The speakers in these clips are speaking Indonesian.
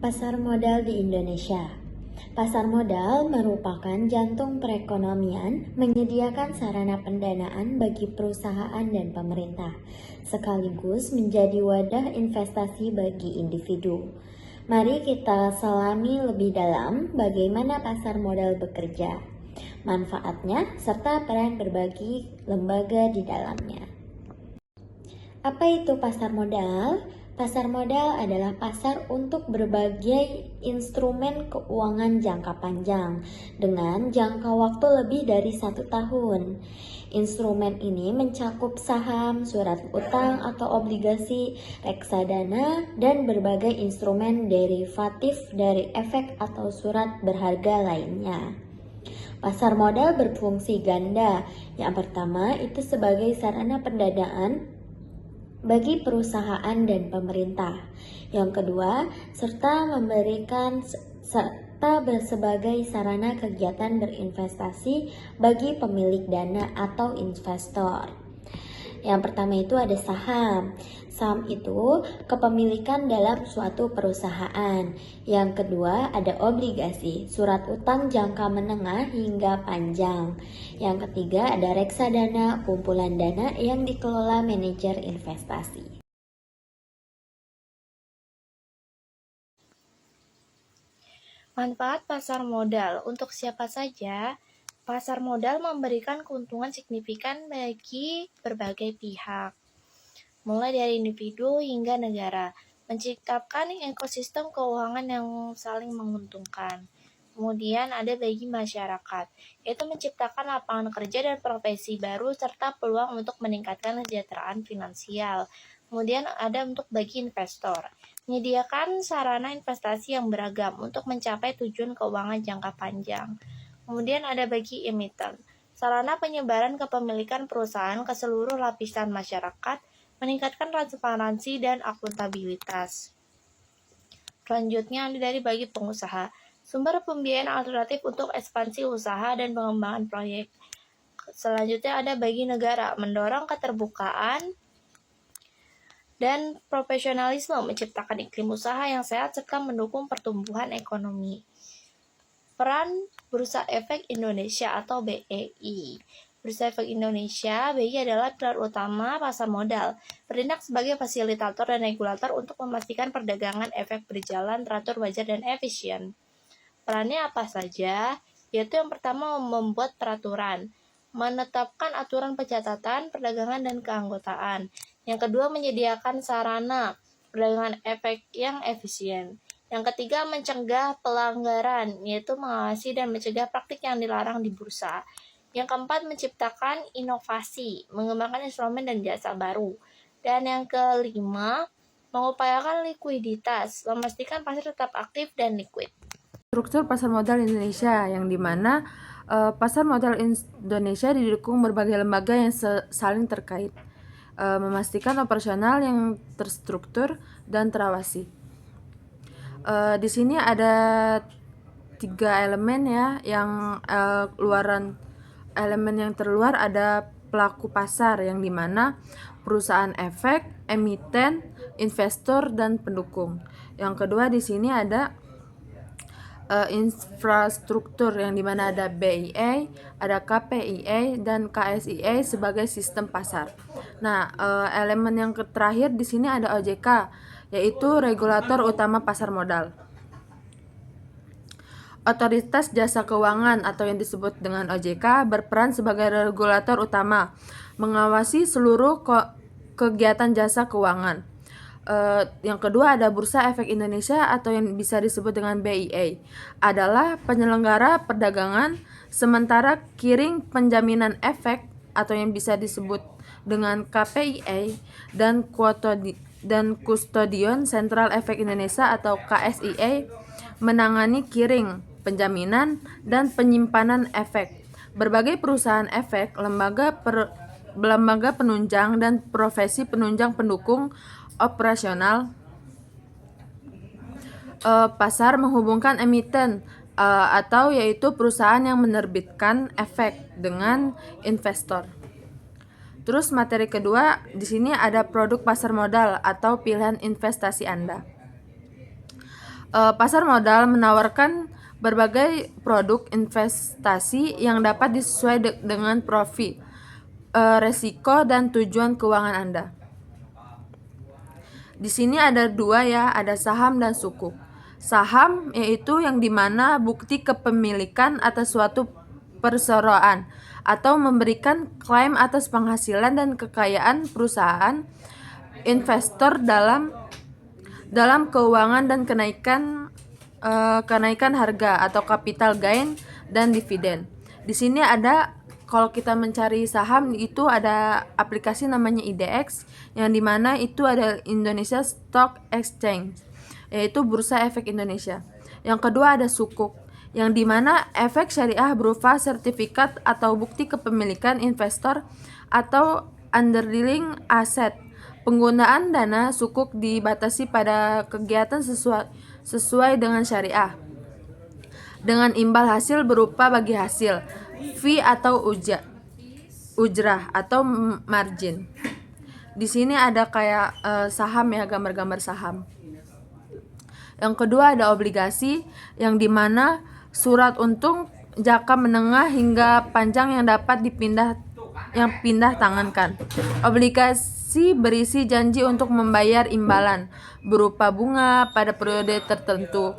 Pasar modal di Indonesia. Pasar modal merupakan jantung perekonomian, menyediakan sarana pendanaan bagi perusahaan dan pemerintah, sekaligus menjadi wadah investasi bagi individu. Mari kita selami lebih dalam bagaimana pasar modal bekerja, manfaatnya, serta peran berbagai lembaga di dalamnya. Apa itu pasar modal? Pasar modal adalah pasar untuk berbagai instrumen keuangan jangka panjang dengan jangka waktu lebih dari 1 tahun. Instrumen ini mencakup saham, surat utang atau obligasi, reksadana, dan berbagai instrumen derivatif dari efek atau surat berharga lainnya. Pasar modal berfungsi ganda. Yang pertama itu sebagai sarana pendanaan bagi perusahaan dan pemerintah. Yang kedua, serta sebagai sarana kegiatan berinvestasi bagi pemilik dana atau investor. Yang pertama itu ada saham. Saham itu kepemilikan dalam suatu perusahaan. Yang kedua ada obligasi, surat utang jangka menengah hingga panjang. Yang ketiga ada reksadana, kumpulan dana yang dikelola manajer investasi. Manfaat pasar modal untuk siapa saja? Pasar modal memberikan keuntungan signifikan bagi berbagai pihak, mulai dari individu hingga negara, menciptakan ekosistem keuangan yang saling menguntungkan. Kemudian ada bagi masyarakat, yaitu menciptakan lapangan kerja dan profesi baru serta peluang untuk meningkatkan kesejahteraan finansial. Kemudian ada untuk bagi investor, menyediakan sarana investasi yang beragam untuk mencapai tujuan keuangan jangka panjang. Kemudian ada bagi emiten, sarana penyebaran kepemilikan perusahaan ke seluruh lapisan masyarakat, meningkatkan transparansi dan akuntabilitas. Selanjutnya ada dari bagi pengusaha, sumber pembiayaan alternatif untuk ekspansi usaha dan pengembangan proyek. Selanjutnya ada bagi negara, mendorong keterbukaan dan profesionalisme, menciptakan iklim usaha yang sehat serta mendukung pertumbuhan ekonomi. Peran Bursa Efek Indonesia atau BEI. Bursa Efek Indonesia, BEI adalah pilar utama pasar modal, bertindak sebagai fasilitator dan regulator untuk memastikan perdagangan efek berjalan teratur, wajar, dan efisien. Perannya apa saja? Yaitu yang pertama membuat peraturan, menetapkan aturan pencatatan, perdagangan, dan keanggotaan. Yang kedua menyediakan sarana perdagangan efek yang efisien. Yang ketiga mencegah pelanggaran, yaitu mengawasi dan mencegah praktik yang dilarang di bursa. Yang keempat menciptakan inovasi, mengembangkan instrumen dan jasa baru. Dan yang kelima mengupayakan likuiditas, memastikan pasar tetap aktif dan likuid. Struktur pasar modal Indonesia yang dimana pasar modal Indonesia didukung berbagai lembaga yang saling terkait, memastikan operasional yang terstruktur dan terawasi. Di sini ada 3 elemen ya, yang elemen yang terluar ada pelaku pasar yang dimana perusahaan efek, emiten, investor, dan pendukung. Yang kedua di sini ada infrastruktur yang dimana ada BIA, ada KPIA, dan KSIA sebagai sistem pasar. Nah, elemen yang terakhir di sini ada OJK, yaitu regulator utama pasar modal. Otoritas Jasa Keuangan atau yang disebut dengan OJK berperan sebagai regulator utama, mengawasi seluruh kegiatan jasa keuangan. Yang kedua ada Bursa Efek Indonesia atau yang bisa disebut dengan BIA, adalah penyelenggara perdagangan, sementara Kiring Penjaminan Efek atau yang bisa disebut dengan KPIA dan Kustodion Sentral Efek Indonesia atau KSIA menangani kiring, penjaminan, dan penyimpanan efek. Berbagai perusahaan efek, lembaga penunjang, dan profesi penunjang pendukung operasional pasar menghubungkan emiten atau yaitu perusahaan yang menerbitkan efek dengan investor. Terus materi kedua di sini ada produk pasar modal atau pilihan investasi Anda. Pasar modal menawarkan berbagai produk investasi yang dapat disesuaikan dengan profil, resiko, dan tujuan keuangan Anda. Di sini ada dua ya, ada saham dan sukuk. Saham yaitu yang dimana bukti kepemilikan atas suatu perseroan atau memberikan klaim atas penghasilan dan kekayaan perusahaan investor dalam keuangan dan kenaikan harga atau capital gain dan dividen. Di sini ada, kalau kita mencari saham itu ada aplikasi namanya IDX, yang dimana itu ada Indonesia Stock Exchange, yaitu Bursa Efek Indonesia. Yang kedua ada sukuk, yang dimana efek syariah berupa sertifikat atau bukti kepemilikan investor atau underlying aset. Penggunaan dana sukuk dibatasi pada kegiatan sesuai dengan syariah, dengan imbal hasil berupa bagi hasil, fee atau ujrah atau margin. Di sini ada kayak saham ya, gambar-gambar saham. Yang kedua ada obligasi, yang dimana surat untung jangka menengah hingga panjang yang dapat pindah tangankan. Obligasi berisi janji untuk membayar imbalan berupa bunga pada periode tertentu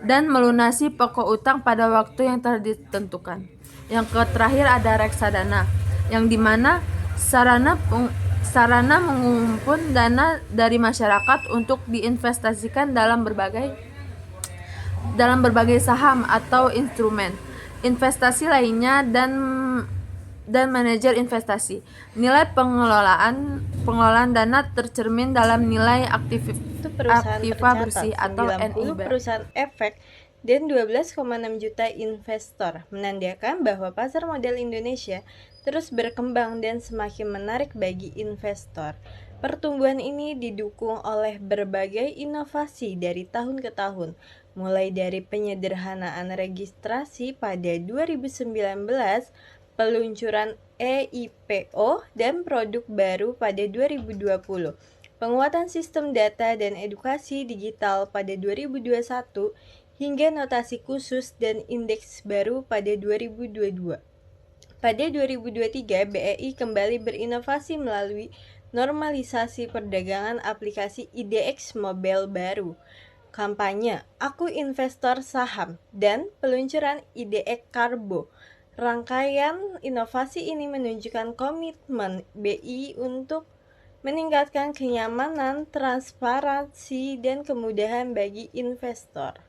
dan melunasi pokok utang pada waktu yang telah ditentukan. Yang terakhir ada reksadana, yang dimana sarana mengumpulkan dana dari masyarakat untuk diinvestasikan dalam berbagai saham atau instrumen investasi lainnya dan manajer investasi. Nilai pengelolaan dana tercermin dalam nilai aktiva bersih atau 90 NIB. perusahaan efek dan 12,6 juta investor, menandakan bahwa pasar modal Indonesia terus berkembang dan semakin menarik bagi investor. Pertumbuhan ini didukung oleh berbagai inovasi dari tahun ke tahun, mulai dari penyederhanaan registrasi pada 2019, peluncuran EIPO dan produk baru pada 2020, penguatan sistem data dan edukasi digital pada 2021, hingga notasi khusus dan indeks baru pada 2022. Pada 2023, BEI kembali berinovasi melalui normalisasi perdagangan aplikasi IDX Mobile baru, kampanye Aku Investor Saham, dan peluncuran IDX Karbo. Rangkaian inovasi ini menunjukkan komitmen BI untuk meningkatkan kenyamanan, transparansi, dan kemudahan bagi investor.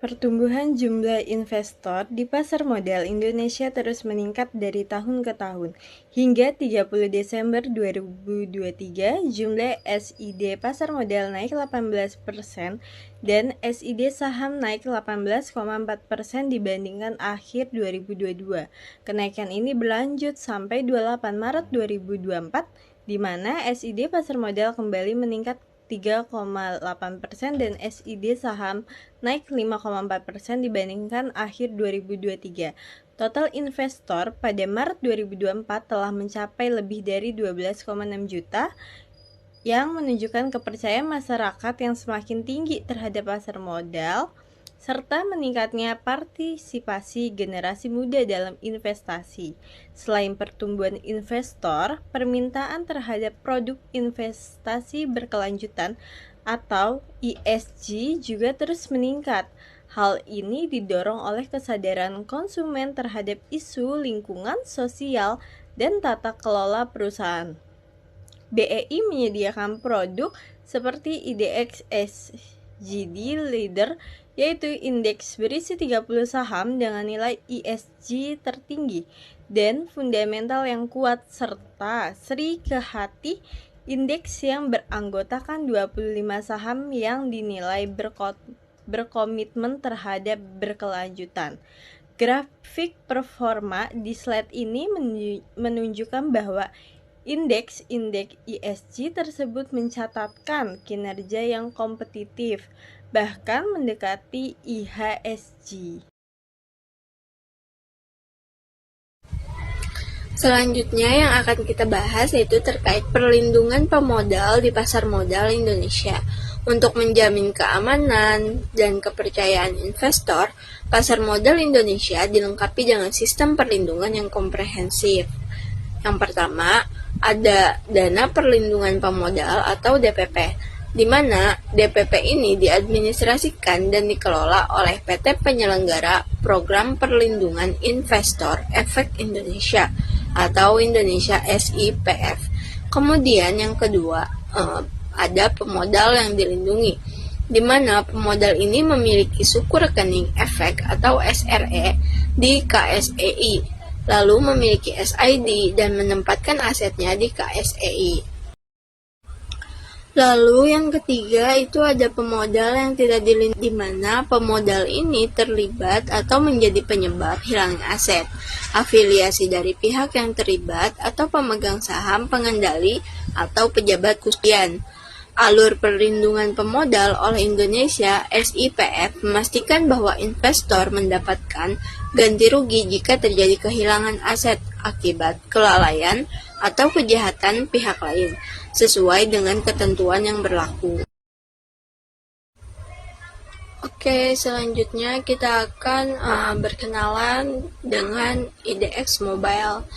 Pertumbuhan jumlah investor di pasar modal Indonesia terus meningkat dari tahun ke tahun. Hingga 30 Desember 2023, jumlah SID pasar modal naik 18% dan SID saham naik 18,4% dibandingkan akhir 2022. Kenaikan ini berlanjut sampai 28 Maret 2024, di mana SID pasar modal kembali meningkat 3,8% dan SID saham naik 5,4% dibandingkan akhir 2023. Total investor pada Maret 2024 telah mencapai lebih dari 12,6 juta, yang menunjukkan kepercayaan masyarakat yang semakin tinggi terhadap pasar modal, serta meningkatnya partisipasi generasi muda dalam investasi. Selain pertumbuhan investor, permintaan terhadap produk investasi berkelanjutan atau ESG juga terus meningkat. Hal ini didorong oleh kesadaran konsumen terhadap isu lingkungan, sosial, dan tata kelola perusahaan. BEI menyediakan produk seperti IDX SGD Leader, yaitu indeks berisi 30 saham dengan nilai ESG tertinggi dan fundamental yang kuat, serta Sri Kehati, indeks yang beranggotakan 25 saham yang dinilai berkomitmen terhadap berkelanjutan. Grafik performa di slide ini menunjukkan bahwa indeks ESG tersebut mencatatkan kinerja yang kompetitif, bahkan mendekati IHSG. Selanjutnya yang akan kita bahas yaitu terkait perlindungan pemodal di pasar modal Indonesia. Untuk menjamin keamanan dan kepercayaan investor, pasar modal Indonesia dilengkapi dengan sistem perlindungan yang komprehensif. Yang pertama, ada Dana Perlindungan Pemodal atau DPP, di mana DPP ini diadministrasikan dan dikelola oleh PT Penyelenggara Program Perlindungan Investor Efek Indonesia atau Indonesia SIPF. Kemudian yang kedua, ada pemodal yang dilindungi, di mana pemodal ini memiliki suku rekening efek atau SRE di KSEI, lalu memiliki SID dan menempatkan asetnya di KSEI. Lalu yang ketiga itu ada pemodal yang tidak dilindungi, di mana pemodal ini terlibat atau menjadi penyebab hilangnya aset, afiliasi dari pihak yang terlibat atau pemegang saham, pengendali, atau pejabat khusus. Alur perlindungan pemodal oleh Indonesia SIPF memastikan bahwa investor mendapatkan ganti rugi jika terjadi kehilangan aset akibat kelalaian atau kejahatan pihak lain, sesuai dengan ketentuan yang berlaku. Oke, selanjutnya kita akan berkenalan dengan IDX Mobile.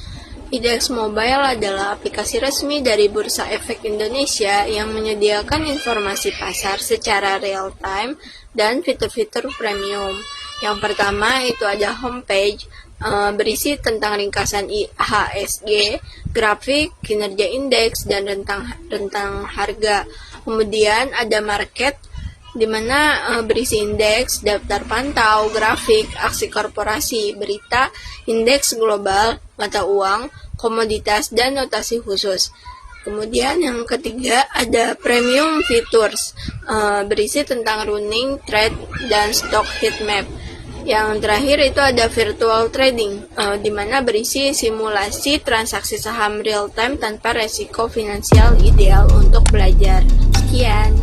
IDX Mobile adalah aplikasi resmi dari Bursa Efek Indonesia yang menyediakan informasi pasar secara real-time dan fitur-fitur premium. Yang pertama itu ada homepage, berisi tentang ringkasan IHSG, grafik, kinerja indeks, dan rentang harga. Kemudian ada market, di mana berisi indeks, daftar pantau, grafik, aksi korporasi, berita, indeks global, mata uang, komoditas, dan notasi khusus. Kemudian yang ketiga ada premium features, berisi tentang running, trade, dan stock heat map. Yang terakhir itu ada virtual trading, di mana berisi simulasi transaksi saham real time tanpa resiko finansial, ideal untuk belajar. Sekian.